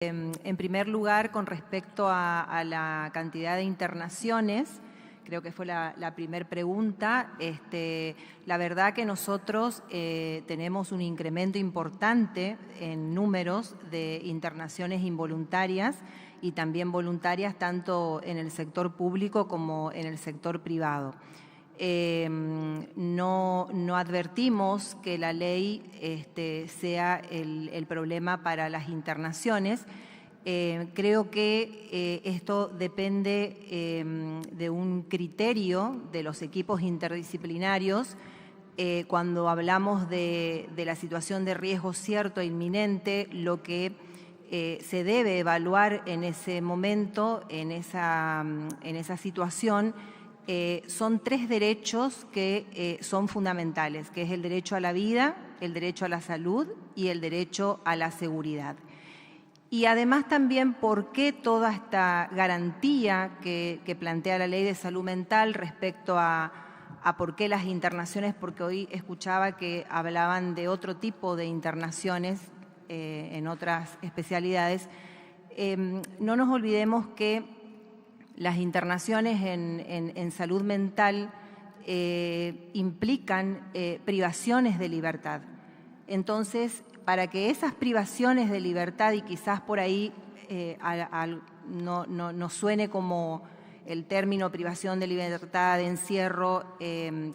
En primer lugar, con respecto a la cantidad de internaciones, creo que fue la primera pregunta, la verdad que nosotros tenemos un incremento importante en números de internaciones involuntarias y también voluntarias, tanto en el sector público como en el sector privado. No advertimos que la ley sea el problema para las internaciones. Creo que esto depende de un criterio de los equipos interdisciplinarios. Cuando hablamos de la situación de riesgo cierto e inminente, lo que se debe evaluar en ese momento, en esa situación, son tres derechos que son fundamentales, que es el derecho a la vida, el derecho a la salud y el derecho a la seguridad. Y además también por qué toda esta garantía que plantea la Ley de Salud Mental respecto a por qué las internaciones, porque hoy escuchaba que hablaban de otro tipo de internaciones en otras especialidades. No nos olvidemos que las internaciones en salud mental implican privaciones de libertad. Entonces, para que esas privaciones de libertad, y quizás por ahí no suene como el término privación de libertad, de encierro,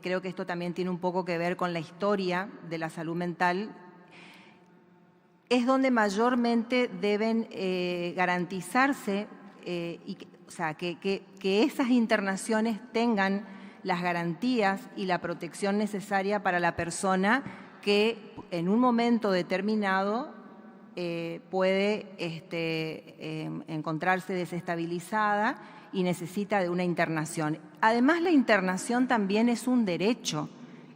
creo que esto también tiene un poco que ver con la historia de la salud mental, es donde mayormente deben garantizarse o sea, que esas internaciones tengan las garantías y la protección necesaria para la persona que en un momento determinado puede encontrarse desestabilizada y necesita de una internación. Además, la internación también es un derecho.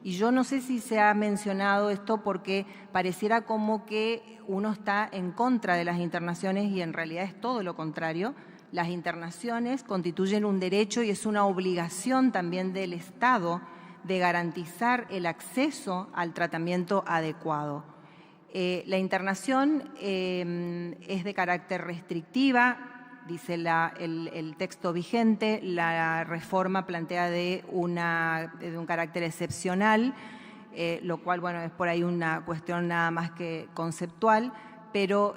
Y yo no sé si se ha mencionado esto porque pareciera como que uno está en contra de las internaciones y en realidad es todo lo contrario. Las internaciones constituyen un derecho y es una obligación también del Estado de garantizar el acceso al tratamiento adecuado. La internación es de carácter restrictiva, dice el texto vigente. La reforma plantea de un carácter excepcional, lo cual, bueno, es por ahí una cuestión nada más que conceptual, pero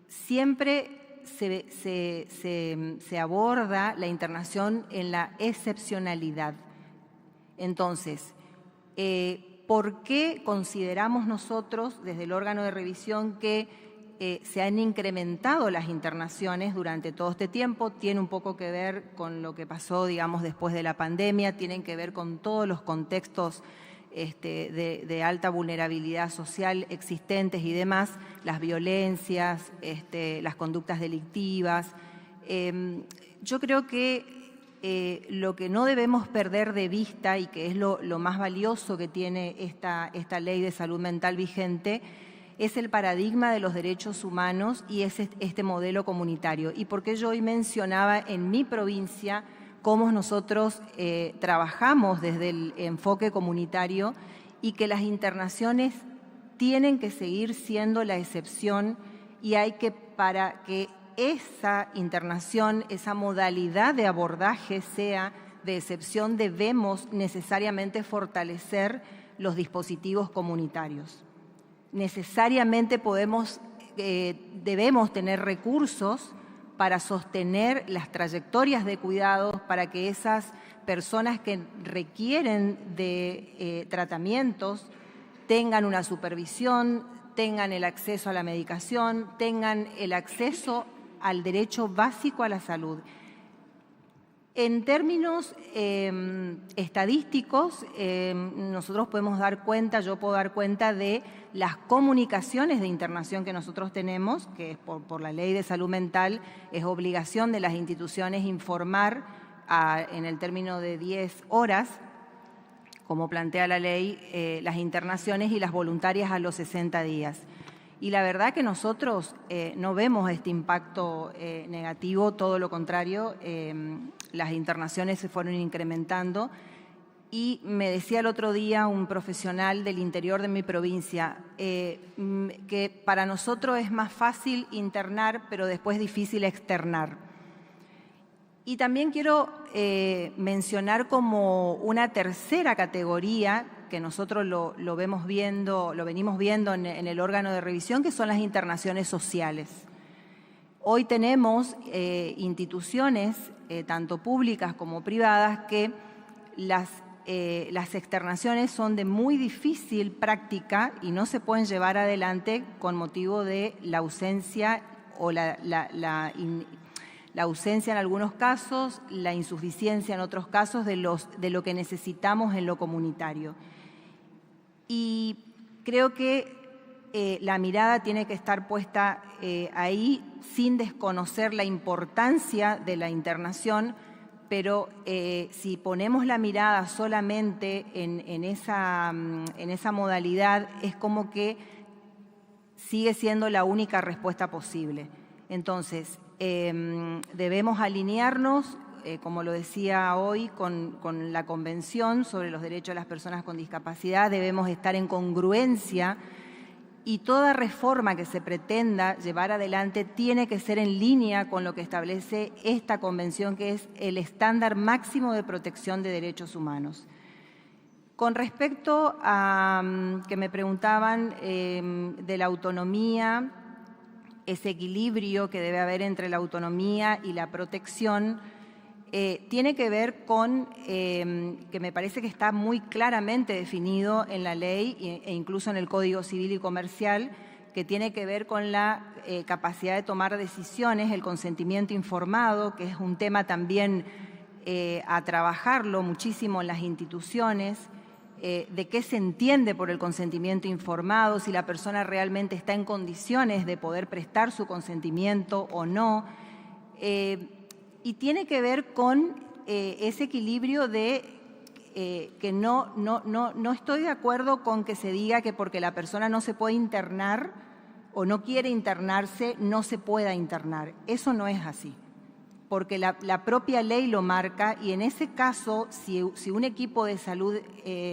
siempre se aborda la internación en la excepcionalidad. Entonces, ¿por qué consideramos nosotros desde el órgano de revisión que se han incrementado las internaciones durante todo este tiempo? Tiene un poco que ver con lo que pasó, digamos, después de la pandemia, tienen que ver con todos los contextos de alta vulnerabilidad social existentes y demás, las violencias, las conductas delictivas. Yo creo que lo que no debemos perder de vista y que es lo más valioso que tiene esta ley de salud mental vigente es el paradigma de los derechos humanos y es este modelo comunitario. Y porque yo hoy mencionaba en mi provincia cómo nosotros trabajamos desde el enfoque comunitario y que las internaciones tienen que seguir siendo la excepción y para que esa internación, esa modalidad de abordaje sea de excepción, debemos necesariamente fortalecer los dispositivos comunitarios. Necesariamente debemos tener recursos para sostener las trayectorias de cuidados, para que esas personas que requieren de tratamientos tengan una supervisión, tengan el acceso a la medicación, tengan el acceso al derecho básico a la salud. En términos estadísticos, nosotros podemos dar cuenta, yo puedo dar cuenta de las comunicaciones de internación que nosotros tenemos, que por la Ley de Salud Mental es obligación de las instituciones informar en el término de 10 horas, como plantea la ley, las internaciones y las voluntarias a los 60 días. Y la verdad que nosotros no vemos este impacto negativo, todo lo contrario, las internaciones se fueron incrementando Y me decía el otro día un profesional del interior de mi provincia que para nosotros es más fácil internar, pero después difícil externar. Y también quiero mencionar como una tercera categoría que nosotros lo venimos viendo en el órgano de revisión, que son las internaciones sociales. Hoy tenemos instituciones, tanto públicas como privadas, que las externaciones son de muy difícil práctica y no se pueden llevar adelante con motivo de la ausencia o la ausencia en algunos casos, la insuficiencia en otros casos de lo que necesitamos en lo comunitario. Y creo que la mirada tiene que estar puesta ahí sin desconocer la importancia de la internación, pero si ponemos la mirada solamente en esa modalidad, es como que sigue siendo la única respuesta posible. Entonces, debemos alinearnos, como lo decía hoy, con la Convención sobre los Derechos de las Personas con Discapacidad. Debemos estar en congruencia y toda reforma que se pretenda llevar adelante tiene que ser en línea con lo que establece esta Convención, que es el estándar máximo de protección de derechos humanos. Con respecto a que me preguntaban de la autonomía, ese equilibrio que debe haber entre la autonomía y la protección, tiene que ver con, que me parece que está muy claramente definido en la ley e incluso en el Código Civil y Comercial, que tiene que ver con la capacidad de tomar decisiones, el consentimiento informado, que es un tema también a trabajarlo muchísimo en las instituciones, de qué se entiende por el consentimiento informado, si la persona realmente está en condiciones de poder prestar su consentimiento o no. Y tiene que ver con ese equilibrio de que no estoy de acuerdo con que se diga que porque la persona no se puede internar o no quiere internarse, no se pueda internar. Eso no es así, porque la propia ley lo marca y en ese caso, si un equipo de salud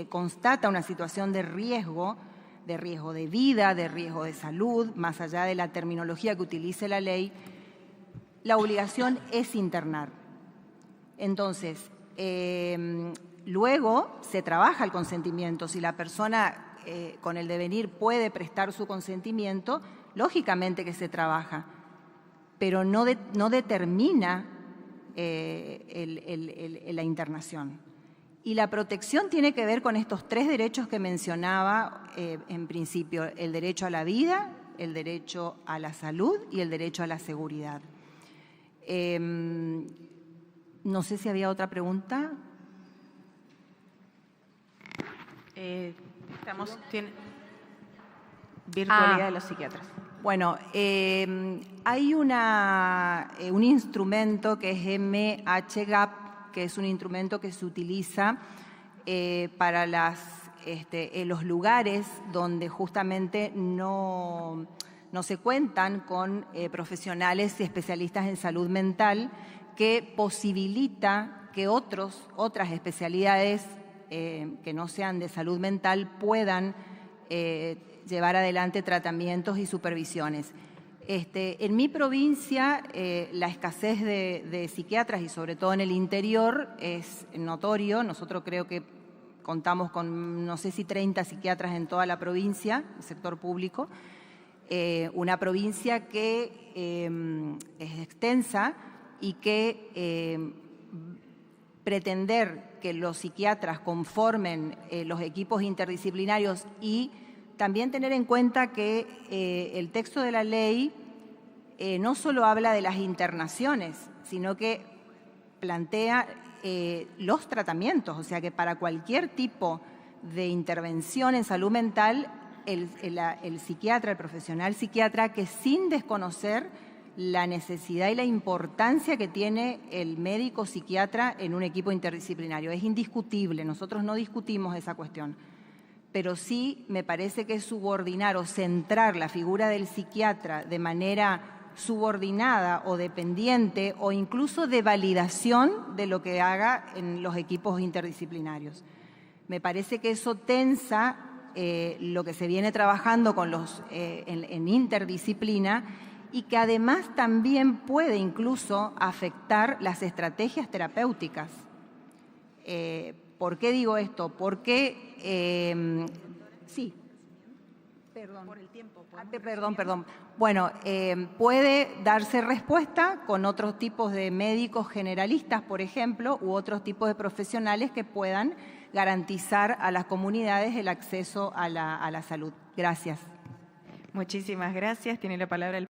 constata una situación de riesgo de vida, de riesgo de salud, más allá de la terminología que utilice la ley, la obligación es internar. Entonces, luego se trabaja el consentimiento. Si la persona con el devenir puede prestar su consentimiento, lógicamente que se trabaja, pero no determina la internación. Y la protección tiene que ver con estos tres derechos que mencionaba en principio: el derecho a la vida, el derecho a la salud y el derecho a la seguridad. No sé si había otra pregunta. Virtualidad de los psiquiatras. Bueno, hay un instrumento que es MHGAP, que es un instrumento que se utiliza para los lugares donde justamente no se cuentan con profesionales y especialistas en salud mental, que posibilita que otras especialidades que no sean de salud mental puedan llevar adelante tratamientos y supervisiones. En mi provincia, la escasez de psiquiatras y sobre todo en el interior es notorio. Nosotros creo que contamos con, no sé si 30 psiquiatras en toda la provincia, el sector público. Una provincia que es extensa y que pretender que los psiquiatras conformen los equipos interdisciplinarios y también tener en cuenta que el texto de la ley no solo habla de las internaciones, sino que plantea los tratamientos, o sea que para cualquier tipo de intervención en salud mental, el psiquiatra, el profesional psiquiatra, que sin desconocer la necesidad y la importancia que tiene el médico psiquiatra en un equipo interdisciplinario. Es indiscutible, nosotros no discutimos esa cuestión, pero sí me parece que subordinar o centrar la figura del psiquiatra de manera subordinada o dependiente o incluso de validación de lo que haga en los equipos interdisciplinarios. Me parece que eso tensa lo que se viene trabajando con en interdisciplina y que además también puede incluso afectar las estrategias terapéuticas. ¿Por qué digo esto? Porque, sí. Perdón. Por el tiempo. Perdón. Bueno, puede darse respuesta con otros tipos de médicos generalistas, por ejemplo, u otros tipos de profesionales que puedan garantizar a las comunidades el acceso a la salud. Gracias. Muchísimas gracias. Tiene la palabra el